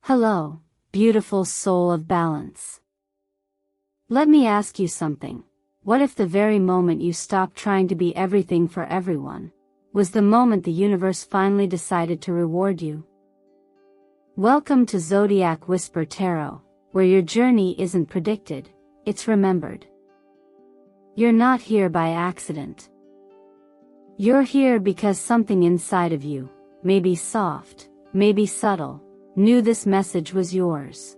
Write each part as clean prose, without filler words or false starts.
Hello, beautiful soul of balance. Let me ask you something. What if the very moment you stopped trying to be everything for everyone was the moment the universe finally decided to reward you? Welcome to Zodiac Whisper Tarot, where your journey isn't predicted, it's remembered. You're not here by accident. You're here because something inside of you, maybe soft, maybe subtle, knew this message was yours.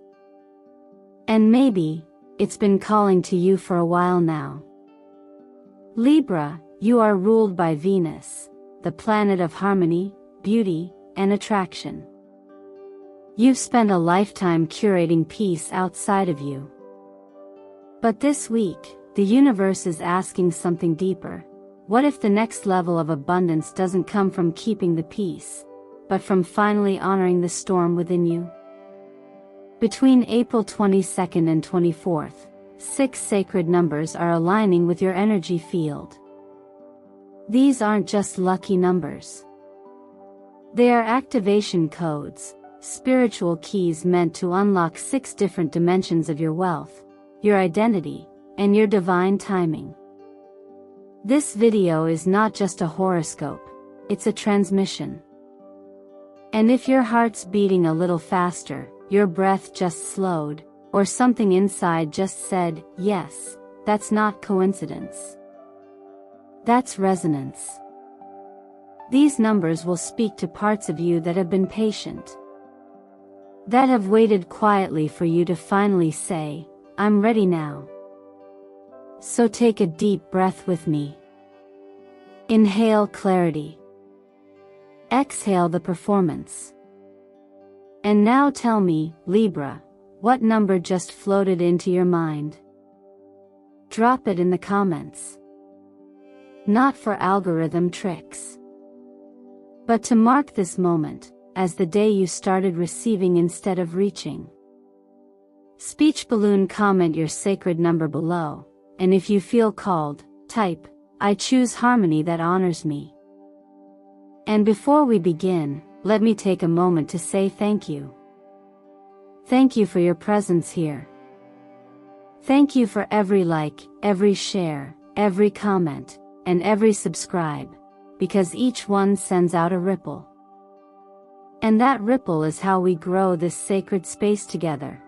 And maybe, it's been calling to you for a while now. Libra, you are ruled by Venus, the planet of harmony, beauty, and attraction. You've spent a lifetime curating peace outside of you. But this week, the universe is asking something deeper. What if the next level of abundance doesn't come from keeping the peace, but from finally honoring the storm within you? Between April 22nd and 24th, 6 sacred numbers are aligning with your energy field. These aren't just lucky numbers. They are activation codes, spiritual keys meant to unlock 6 different dimensions of your wealth, your identity, and your divine timing. This video is not just a horoscope, it's a transmission. And if your heart's beating a little faster, your breath just slowed, or something inside just said, yes, that's not coincidence. That's resonance. These numbers will speak to parts of you that have been patient, that have waited quietly for you to finally say, I'm ready now. So take a deep breath with me. Inhale clarity. Exhale the performance. And now tell me, Libra, what number just floated into your mind? Drop it in the comments. Not for algorithm tricks, but to mark this moment as the day you started receiving instead of reaching. Speech balloon, comment your sacred number below, and if you feel called, type, I choose harmony that honors me. And before we begin, let me take a moment to say thank you. Thank you for your presence here. Thank you for every like, every share, every comment, and every subscribe, because each one sends out a ripple. And that ripple is how we grow this sacred space together.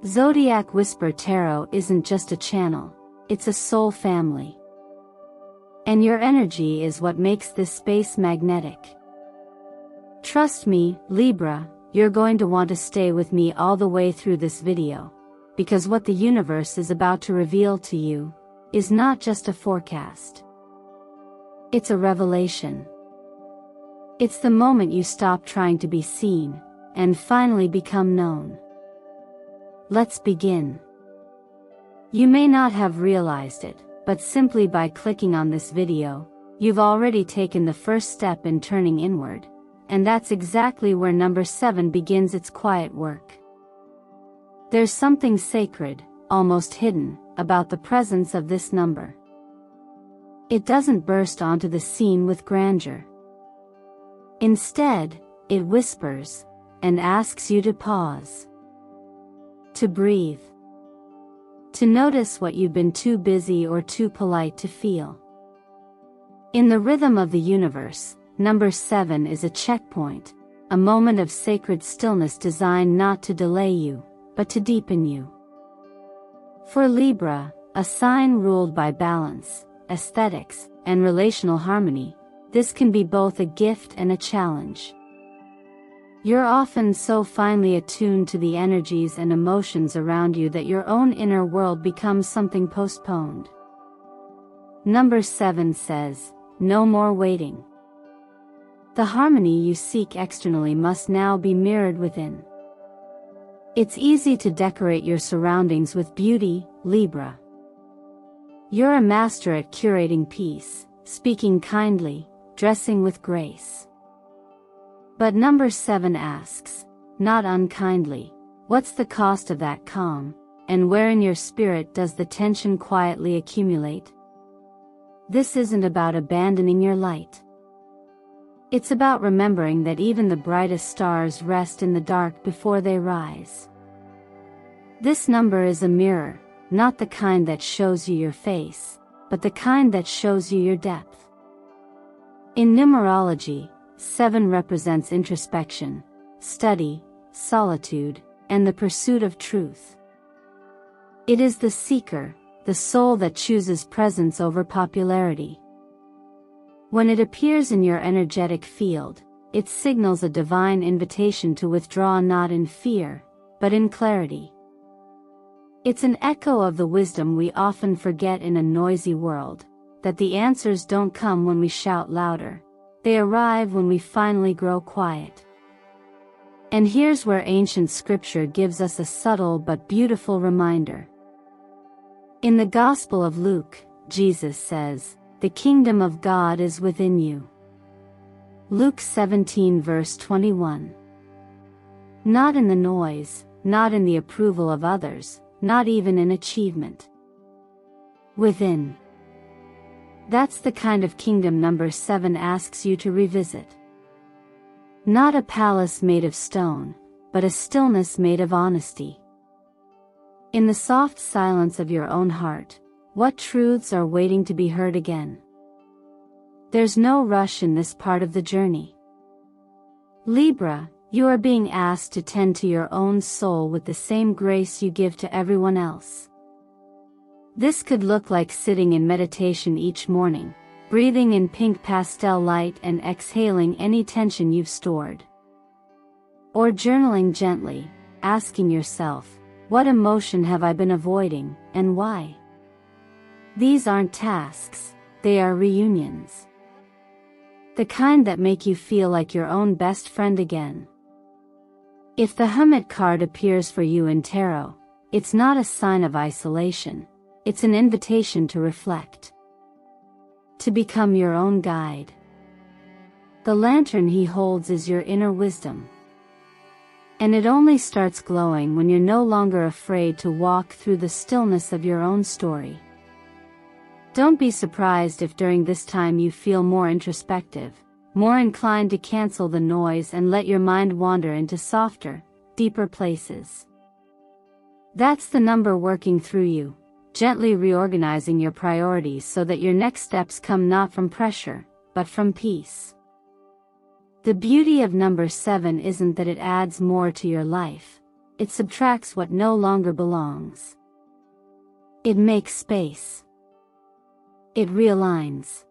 Zodiac Whisper Tarot isn't just a channel, it's a soul family. And your energy is what makes this space magnetic. Trust me, Libra, you're going to want to stay with me all the way through this video, because what the universe is about to reveal to you is not just a forecast. It's a revelation. It's the moment you stop trying to be seen, and finally become known. Let's begin. You may not have realized it, but simply by clicking on this video, you've already taken the first step in turning inward, and that's exactly where number 7 begins its quiet work. There's something sacred, almost hidden, about the presence of this number. It doesn't burst onto the scene with grandeur. Instead, it whispers, and asks you to pause, to breathe, to notice what you've been too busy or too polite to feel. In the rhythm of the universe, number 7 is a checkpoint, a moment of sacred stillness designed not to delay you, but to deepen you. For Libra, a sign ruled by balance, aesthetics, and relational harmony, this can be both a gift and a challenge. You're often so finely attuned to the energies and emotions around you that your own inner world becomes something postponed. Number 7 says, no more waiting. The harmony you seek externally must now be mirrored within. It's easy to decorate your surroundings with beauty, Libra. You're a master at curating peace, speaking kindly, dressing with grace. But number 7 asks, not unkindly, what's the cost of that calm, and where in your spirit does the tension quietly accumulate? This isn't about abandoning your light. It's about remembering that even the brightest stars rest in the dark before they rise. This number is a mirror, not the kind that shows you your face, but the kind that shows you your depth. In numerology, 7 represents introspection, study, solitude, and the pursuit of truth. It is the seeker, the soul that chooses presence over popularity. When it appears in your energetic field, it signals a divine invitation to withdraw not in fear, but in clarity. It's an echo of the wisdom we often forget in a noisy world, that the answers don't come when we shout louder, they arrive when we finally grow quiet. And here's where ancient scripture gives us a subtle but beautiful reminder. In the Gospel of Luke, Jesus says, "The kingdom of God is within you." Luke 17 verse 21. Not in the noise, not in the approval of others, not even in achievement. Within. That's the kind of kingdom number 7 asks you to revisit. Not a palace made of stone, but a stillness made of honesty. In the soft silence of your own heart, what truths are waiting to be heard again? There's no rush in this part of the journey. Libra, you are being asked to tend to your own soul with the same grace you give to everyone else. This could look like sitting in meditation each morning, breathing in pink pastel light and exhaling any tension you've stored. Or journaling gently, asking yourself, what emotion have I been avoiding, and why? These aren't tasks, they are reunions. The kind that make you feel like your own best friend again. If the Hermit card appears for you in tarot, it's not a sign of isolation, it's an invitation to reflect. To become your own guide. The lantern he holds is your inner wisdom. And it only starts glowing when you're no longer afraid to walk through the stillness of your own story. Don't be surprised if during this time you feel more introspective, more inclined to cancel the noise and let your mind wander into softer, deeper places. That's the number working through you, gently reorganizing your priorities so that your next steps come not from pressure, but from peace. The beauty of number 7 isn't that it adds more to your life, it subtracts what no longer belongs. It makes space. It realigns.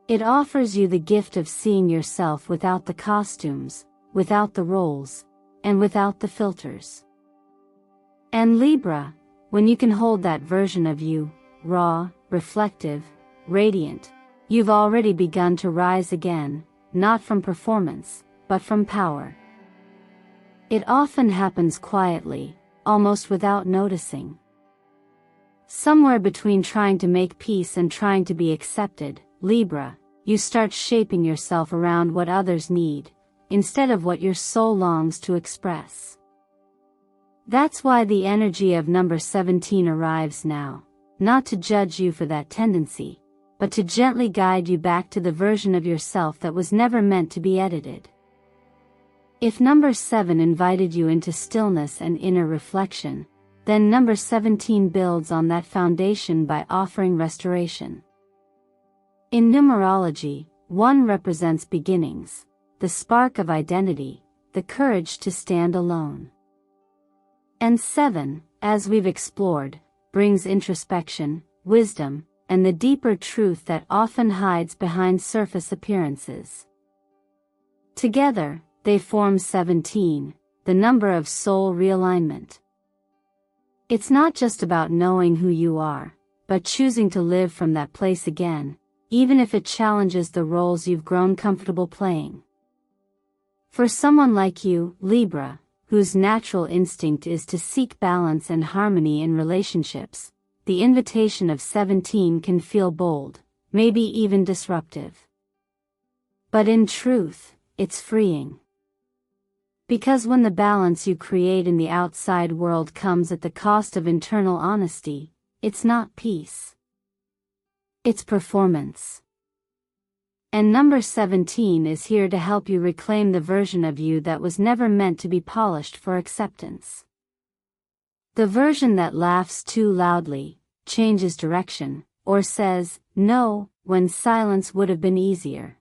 It offers you the gift of seeing yourself without the costumes, without the roles, and without the filters. And Libra, when you can hold that version of you, raw, reflective, radiant, you've already begun to rise again, not from performance, but from power. It often happens quietly, almost without noticing. Somewhere between trying to make peace and trying to be accepted, Libra, you start shaping yourself around what others need, instead of what your soul longs to express. That's why the energy of number 17 arrives now, not to judge you for that tendency, but to gently guide you back to the version of yourself that was never meant to be edited. If number 7 invited you into stillness and inner reflection, then number 17 builds on that foundation by offering restoration. In numerology, 1 represents beginnings, the spark of identity, the courage to stand alone. And 7, as we've explored, brings introspection, wisdom, and the deeper truth that often hides behind surface appearances. Together, they form 17, the number of soul realignment. It's not just about knowing who you are, but choosing to live from that place again, even if it challenges the roles you've grown comfortable playing. For someone like you, Libra, whose natural instinct is to seek balance and harmony in relationships, the invitation of 17 can feel bold, maybe even disruptive. But in truth, it's freeing. Because when the balance you create in the outside world comes at the cost of internal honesty, it's not peace. It's performance. And number 17 is here to help you reclaim the version of you that was never meant to be polished for acceptance. The version that laughs too loudly, changes direction, or says, no, when silence would have been easier.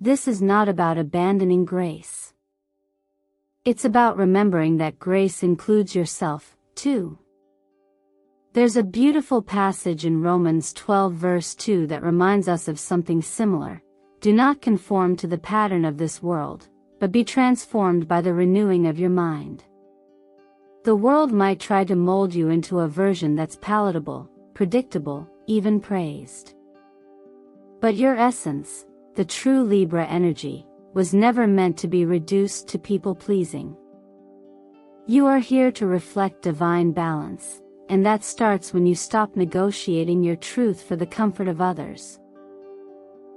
This is not about abandoning grace. It's about remembering that grace includes yourself, too. There's a beautiful passage in Romans 12 verse 2 that reminds us of something similar. Do not conform to the pattern of this world, but be transformed by the renewing of your mind. The world might try to mold you into a version that's palatable, predictable, even praised. But your essence, the true Libra energy, was never meant to be reduced to people-pleasing. You are here to reflect divine balance, and that starts when you stop negotiating your truth for the comfort of others.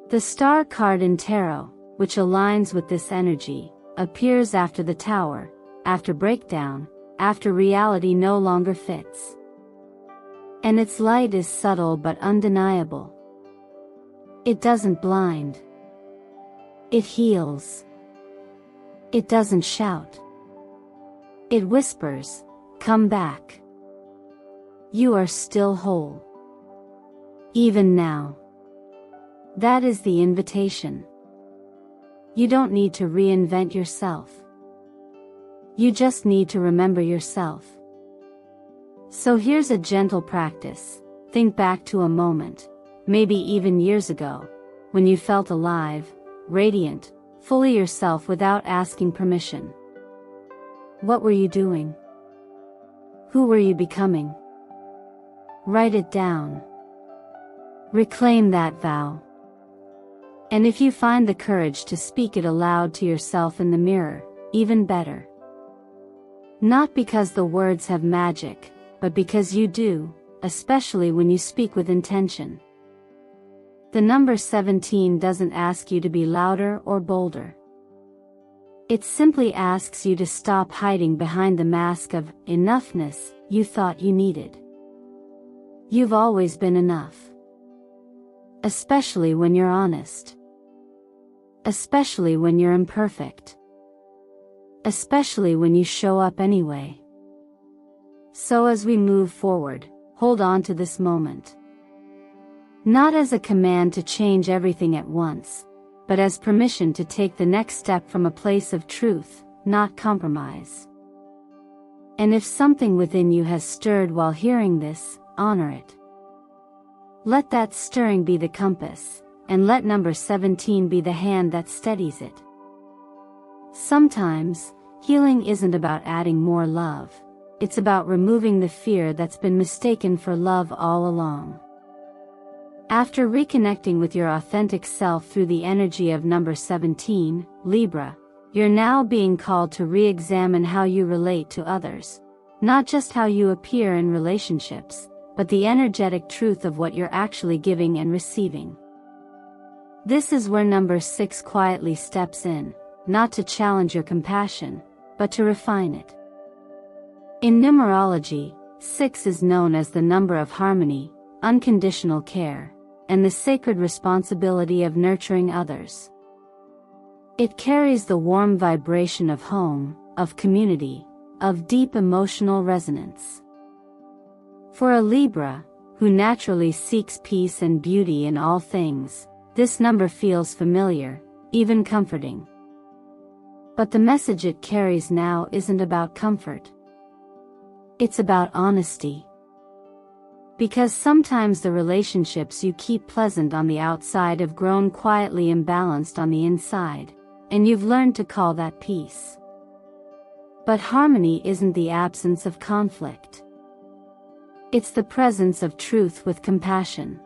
The star card in tarot, which aligns with this energy, appears after the tower, after breakdown, after reality no longer fits. And its light is subtle but undeniable. It doesn't blind. It heals. It doesn't shout. It whispers, come back. You are still whole. Even now. That is the invitation. You don't need to reinvent yourself. You just need to remember yourself. So here's a gentle practice. Think back to a moment, maybe even years ago, when you felt alive, radiant, fully yourself without asking permission. What were you doing? Who were you becoming? Write it down. Reclaim that vow. And if you find the courage to speak it aloud to yourself in the mirror, even better. Not because the words have magic, but because you do, especially when you speak with intention. The number 17 doesn't ask you to be louder or bolder. It simply asks you to stop hiding behind the mask of enoughness you thought you needed. You've always been enough. Especially when you're honest. Especially when you're imperfect. Especially when you show up anyway. So as we move forward, hold on to this moment. Not as a command to change everything at once, but as permission to take the next step from a place of truth, not compromise. And if something within you has stirred while hearing this, honor it. Let that stirring be the compass, and let number 17 be the hand that steadies it. Sometimes, healing isn't about adding more love, it's about removing the fear that's been mistaken for love all along. After reconnecting with your authentic self through the energy of number 17, Libra, you're now being called to re-examine how you relate to others. Not just how you appear in relationships, but the energetic truth of what you're actually giving and receiving. This is where number 6 quietly steps in, not to challenge your compassion, but to refine it. In numerology, 6 is known as the number of harmony, unconditional care, and the sacred responsibility of nurturing others. It carries the warm vibration of home, of community, of deep emotional resonance. For a Libra, who naturally seeks peace and beauty in all things, this number feels familiar, even comforting. But the message it carries now isn't about comfort. It's about honesty. Because sometimes the relationships you keep pleasant on the outside have grown quietly imbalanced on the inside, and you've learned to call that peace. But harmony isn't the absence of conflict. It's the presence of truth with compassion.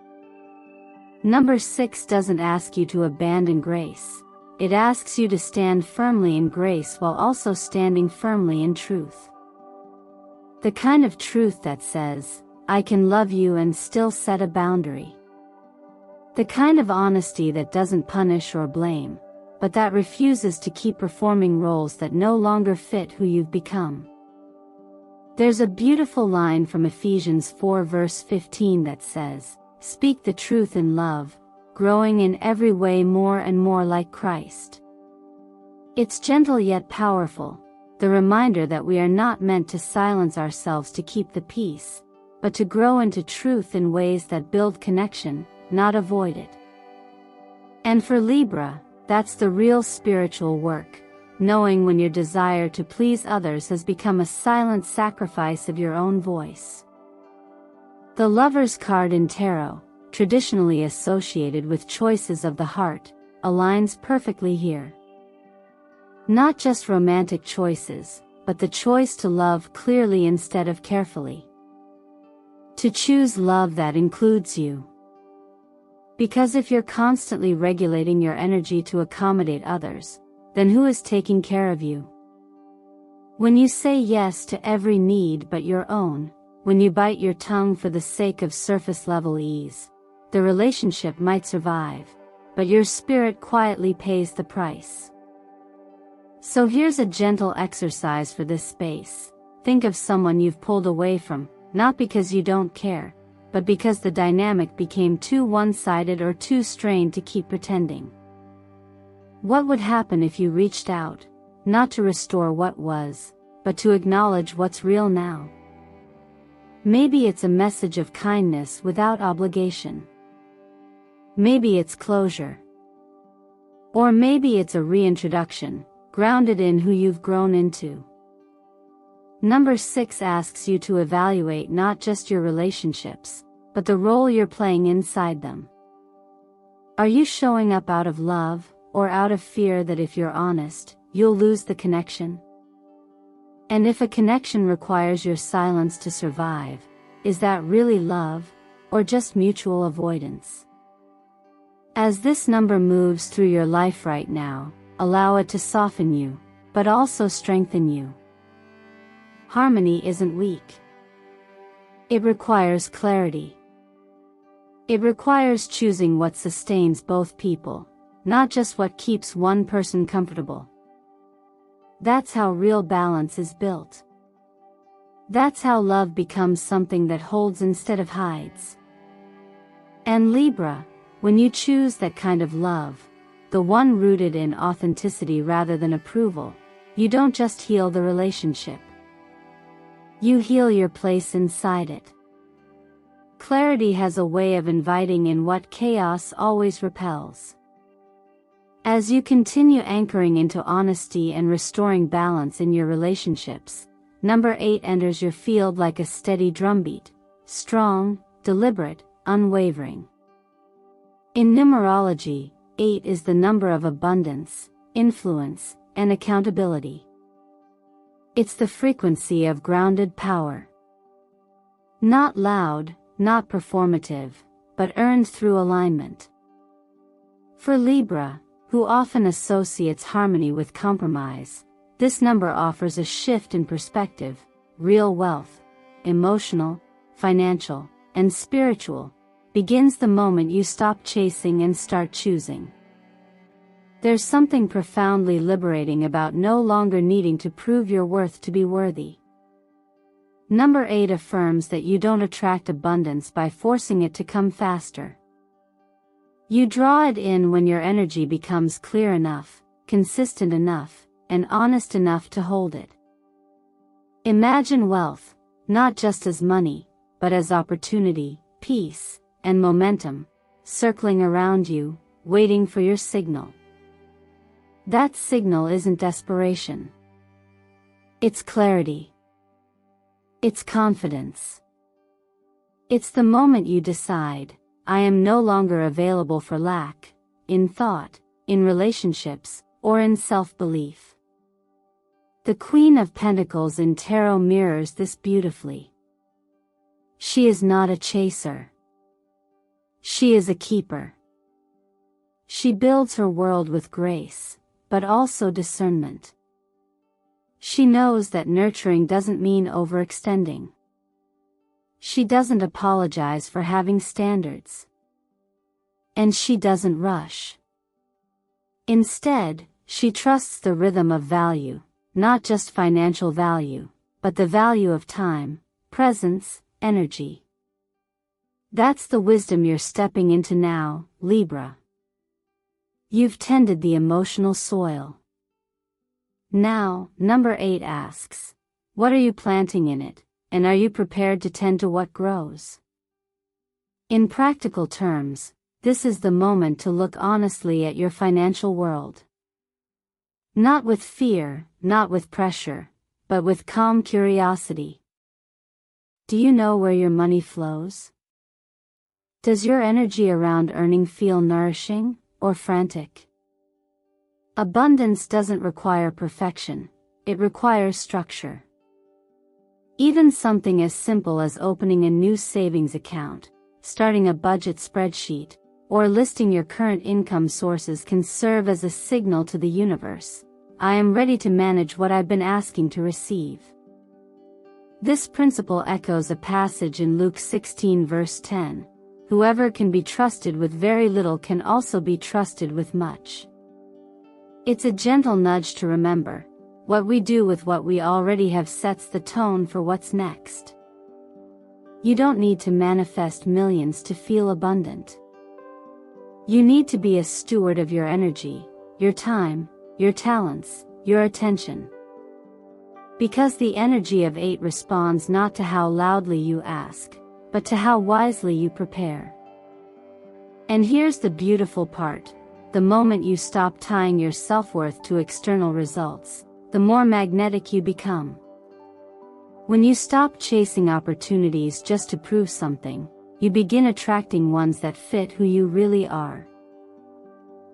Number 6 doesn't ask you to abandon grace. It asks you to stand firmly in grace while also standing firmly in truth. The kind of truth that says, I can love you and still set a boundary. The kind of honesty that doesn't punish or blame, but that refuses to keep performing roles that no longer fit who you've become. There's a beautiful line from Ephesians 4 verse 15 that says, speak the truth in love, growing in every way more and more like Christ. It's gentle yet powerful, the reminder that we are not meant to silence ourselves to keep the peace, but to grow into truth in ways that build connection, not avoid it. And for Libra, that's the real spiritual work, knowing when your desire to please others has become a silent sacrifice of your own voice. The Lover's card in Tarot, traditionally associated with choices of the heart, aligns perfectly here. Not just romantic choices, but the choice to love clearly instead of carefully. To choose love that includes you. Because if you're constantly regulating your energy to accommodate others, then who is taking care of you? When you say yes to every need but your own, when you bite your tongue for the sake of surface-level ease, the relationship might survive, but your spirit quietly pays the price. So here's a gentle exercise for this space. Think of someone you've pulled away from, not because you don't care, but because the dynamic became too one-sided or too strained to keep pretending. What would happen if you reached out, not to restore what was, but to acknowledge what's real now? Maybe it's a message of kindness without obligation. Maybe it's closure. Or maybe it's a reintroduction, grounded in who you've grown into. Number 6 asks you to evaluate not just your relationships, but the role you're playing inside them. Are you showing up out of love, or out of fear that if you're honest, you'll lose the connection? And if a connection requires your silence to survive, is that really love, or just mutual avoidance? As this number moves through your life right now, allow it to soften you, but also strengthen you. Harmony isn't weak. It requires clarity. It requires choosing what sustains both people, not just what keeps one person comfortable. That's how real balance is built. That's how love becomes something that holds instead of hides. And Libra, when you choose that kind of love, the one rooted in authenticity rather than approval, you don't just heal the relationship. You heal your place inside it. Clarity has a way of inviting in what chaos always repels. As you continue anchoring into honesty and restoring balance in your relationships, number 8 enters your field like a steady drumbeat, strong, deliberate, unwavering. In numerology, 8 is the number of abundance, influence, and accountability. It's the frequency of grounded power. Not loud, not performative, but earned through alignment. For Libra, who often associates harmony with compromise, this number offers a shift in perspective. Real wealth, emotional, financial, and spiritual, begins the moment you stop chasing and start choosing. There's something profoundly liberating about no longer needing to prove your worth to be worthy. Number 8 affirms that you don't attract abundance by forcing it to come faster. You draw it in when your energy becomes clear enough, consistent enough, and honest enough to hold it. Imagine wealth, not just as money, but as opportunity, peace, and momentum, circling around you, waiting for your signal. That signal isn't desperation. It's clarity. It's confidence. It's the moment you decide, I am no longer available for lack, in thought, in relationships, or in self-belief. The Queen of Pentacles in Tarot mirrors this beautifully. She is not a chaser. She is a keeper. She builds her world with grace, but also discernment. She knows that nurturing doesn't mean overextending. She doesn't apologize for having standards. And she doesn't rush. Instead, she trusts the rhythm of value, not just financial value, but the value of time, presence, energy. That's the wisdom you're stepping into now, Libra. You've tended the emotional soil. Now, number 8 asks, what are you planting in it, and are you prepared to tend to what grows? In practical terms, this is the moment to look honestly at your financial world. Not with fear, not with pressure, but with calm curiosity. Do you know where your money flows? Does your energy around earning feel nourishing, or frantic? Abundance doesn't require perfection, it requires structure. Even something as simple as opening a new savings account, starting a budget spreadsheet, or listing your current income sources can serve as a signal to the universe. I am ready to manage what I've been asking to receive. This principle echoes a passage in Luke 16 verse 10. Whoever can be trusted with very little can also be trusted with much. It's a gentle nudge to remember, what we do with what we already have sets the tone for what's next. You don't need to manifest millions to feel abundant. You need to be a steward of your energy, your time, your talents, your attention. Because the energy of 8 responds not to how loudly you ask, but to how wisely you prepare. And here's the beautiful part, the moment you stop tying your self-worth to external results, the more magnetic you become. When you stop chasing opportunities just to prove something, you begin attracting ones that fit who you really are.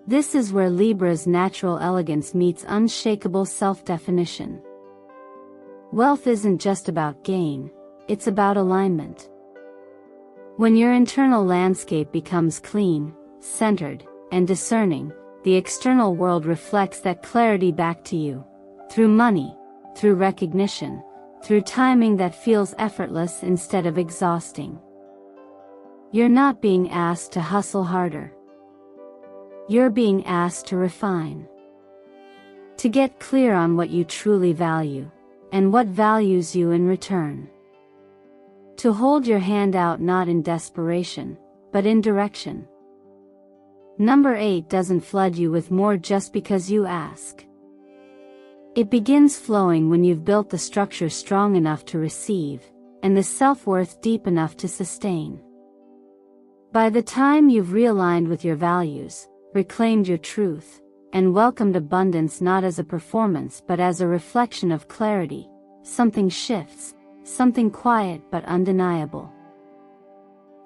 This is where Libra's natural elegance meets unshakable self-definition. Wealth isn't just about gain, it's about alignment. When your internal landscape becomes clean, centered, and discerning, the external world reflects that clarity back to you. Through money, through recognition, through timing that feels effortless instead of exhausting. You're not being asked to hustle harder. You're being asked to refine. To get clear on what you truly value, and what values you in return. To hold your hand out not in desperation, but in direction. Number 8 doesn't flood you with more just because you ask. It begins flowing when you've built the structure strong enough to receive, and the self-worth deep enough to sustain. By the time you've realigned with your values, reclaimed your truth, and welcomed abundance not as a performance but as a reflection of clarity, something shifts, something quiet but undeniable.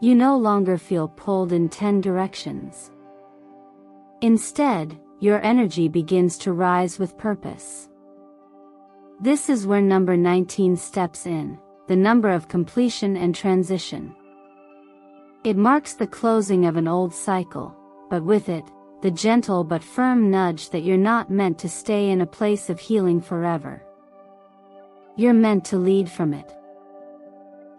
You no longer feel pulled in 10 directions. Instead, your energy begins to rise with purpose. This is where number 19 steps in, the number of completion and transition. It marks the closing of an old cycle, but with it, the gentle but firm nudge that you're not meant to stay in a place of healing forever. You're meant to lead from it.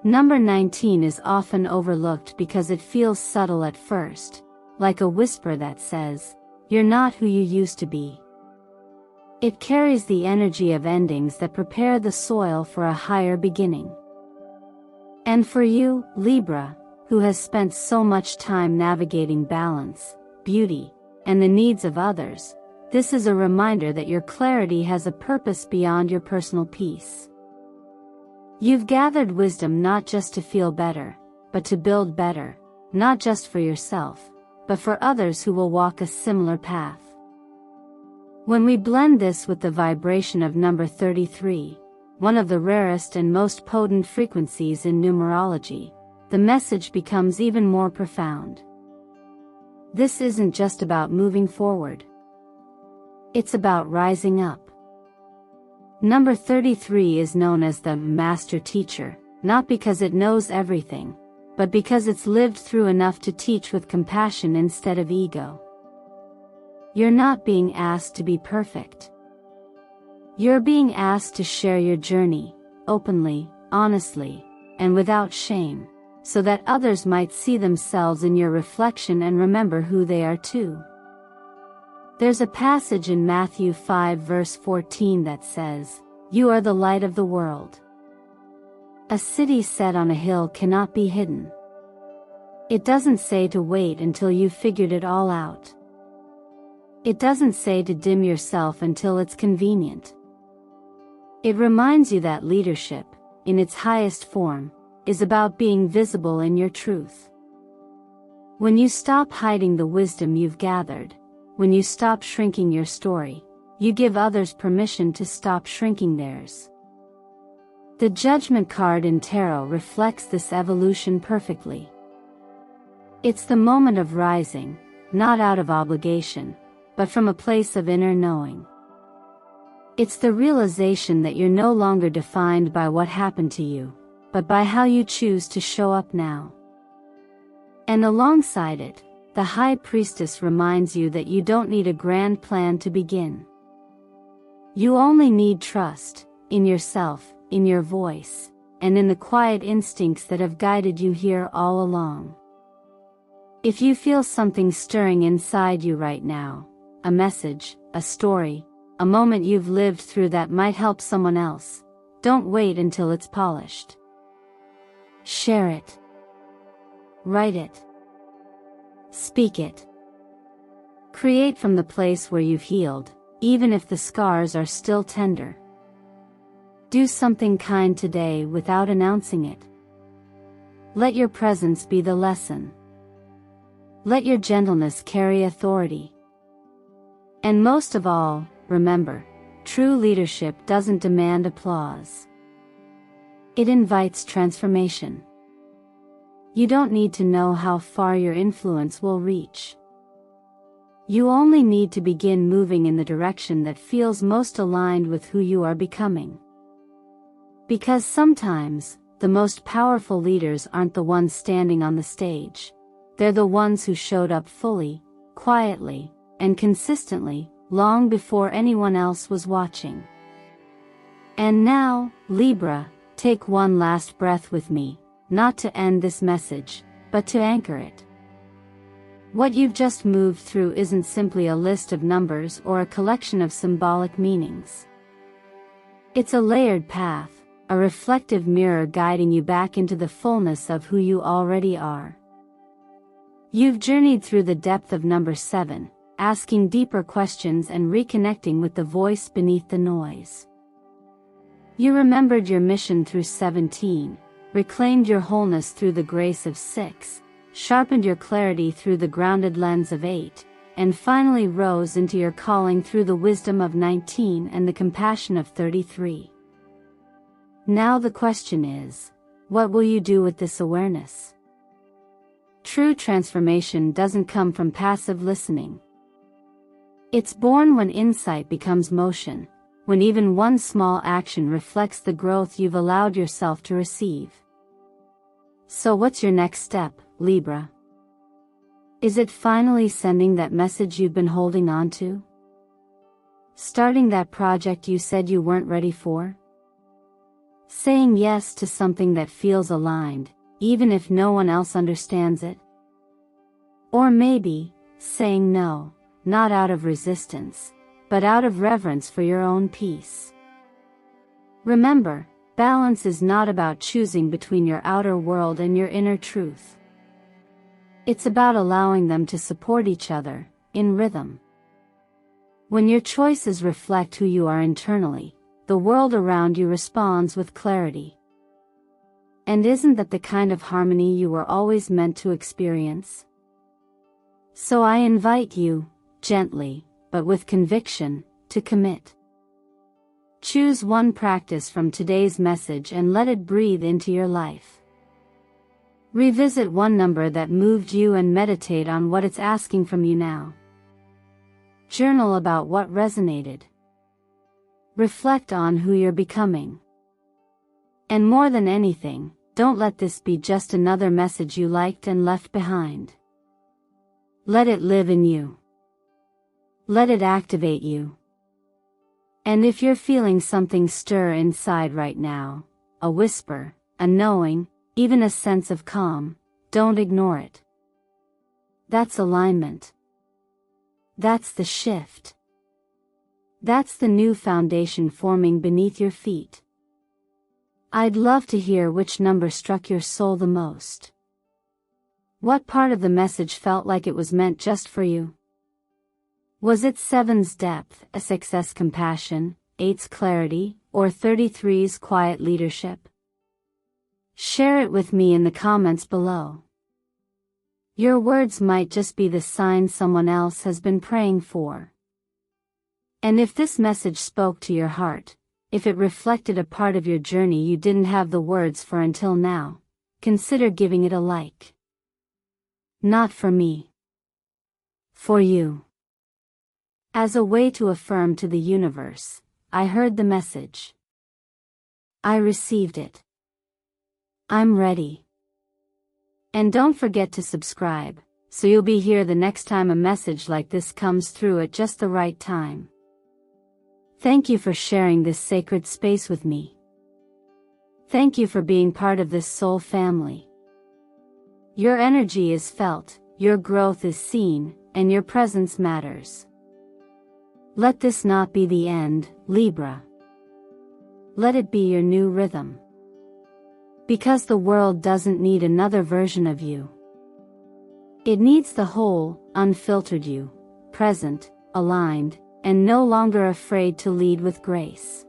Number 19 is often overlooked because it feels subtle at first, like a whisper that says, "You're not who you used to be." It carries the energy of endings that prepare the soil for a higher beginning. And for you, Libra, who has spent so much time navigating balance, beauty, and the needs of others, this is a reminder that your clarity has a purpose beyond your personal peace. You've gathered wisdom not just to feel better, but to build better, not just for yourself, but for others who will walk a similar path. When we blend this with the vibration of number 33, one of the rarest and most potent frequencies in numerology, the message becomes even more profound. This isn't just about moving forward. It's about rising up. Number 33 is known as the master teacher, not because it knows everything, but because it's lived through enough to teach with compassion instead of ego. You're not being asked to be perfect. You're being asked to share your journey, openly, honestly, and without shame, so that others might see themselves in your reflection and remember who they are too. There's a passage in Matthew 5 verse 14 that says, "You are the light of the world. A city set on a hill cannot be hidden." It doesn't say to wait until you've figured it all out. It doesn't say to dim yourself until it's convenient. It reminds you that leadership, in its highest form, is about being visible in your truth. When you stop hiding the wisdom you've gathered, when you stop shrinking your story, you give others permission to stop shrinking theirs. The Judgment card in Tarot reflects this evolution perfectly. It's the moment of rising, not out of obligation, but from a place of inner knowing. It's the realization that you're no longer defined by what happened to you, but by how you choose to show up now. And alongside it, the High Priestess reminds you that you don't need a grand plan to begin. You only need trust, in yourself, in your voice, and in the quiet instincts that have guided you here all along. If you feel something stirring inside you right now, a message, a story, a moment you've lived through that might help someone else, don't wait until it's polished. Share it. Write it. Speak it. Create from the place where you've healed, even if the scars are still tender. Do something kind today without announcing it. Let your presence be the lesson. Let your gentleness carry authority. And most of all, remember, true leadership doesn't demand applause. It invites transformation. You don't need to know how far your influence will reach. You only need to begin moving in the direction that feels most aligned with who you are becoming. Because sometimes, the most powerful leaders aren't the ones standing on the stage. They're the ones who showed up fully, quietly, and consistently, long before anyone else was watching. And now, Libra, take one last breath with me, not to end this message, but to anchor it. What you've just moved through isn't simply a list of numbers or a collection of symbolic meanings. It's a layered path, a reflective mirror guiding you back into the fullness of who you already are. You've journeyed through the depth of number 7, asking deeper questions and reconnecting with the voice beneath the noise. You remembered your mission through 17, reclaimed your wholeness through the grace of 6, sharpened your clarity through the grounded lens of 8, and finally rose into your calling through the wisdom of 19 and the compassion of 33. Now the question is, what will you do with this awareness? True transformation doesn't come from passive listening. It's born when insight becomes motion, when even one small action reflects the growth you've allowed yourself to receive. So what's your next step, Libra? Is it finally sending that message you've been holding on to? Starting that project you said you weren't ready for? Saying yes to something that feels aligned, even if no one else understands it? Or maybe, saying no, not out of resistance, but out of reverence for your own peace. Remember, balance is not about choosing between your outer world and your inner truth. It's about allowing them to support each other, in rhythm. When your choices reflect who you are internally, the world around you responds with clarity. And isn't that the kind of harmony you were always meant to experience? So I invite you, gently, but with conviction, to commit. Choose one practice from today's message and let it breathe into your life. Revisit one number that moved you and meditate on what it's asking from you now. Journal about what resonated. Reflect on who you're becoming. And more than anything, don't let this be just another message you liked and left behind. Let it live in you. Let it activate you. And if you're feeling something stir inside right now, a whisper, a knowing, even a sense of calm, don't ignore it. That's alignment. That's the shift. That's the new foundation forming beneath your feet. I'd love to hear which number struck your soul the most. What part of the message felt like it was meant just for you? Was it 7's depth, a success compassion, 8's clarity, or 33's quiet leadership? Share it with me in the comments below. Your words might just be the sign someone else has been praying for. And if this message spoke to your heart, if it reflected a part of your journey you didn't have the words for until now, consider giving it a like. Not for me. For you. As a way to affirm to the universe, I heard the message. I received it. I'm ready. And don't forget to subscribe, so you'll be here the next time a message like this comes through at just the right time. Thank you for sharing this sacred space with me. Thank you for being part of this soul family. Your energy is felt, your growth is seen, and your presence matters. Let this not be the end, Libra. Let it be your new rhythm. Because the world doesn't need another version of you. It needs the whole, unfiltered you, present, aligned, and no longer afraid to lead with grace.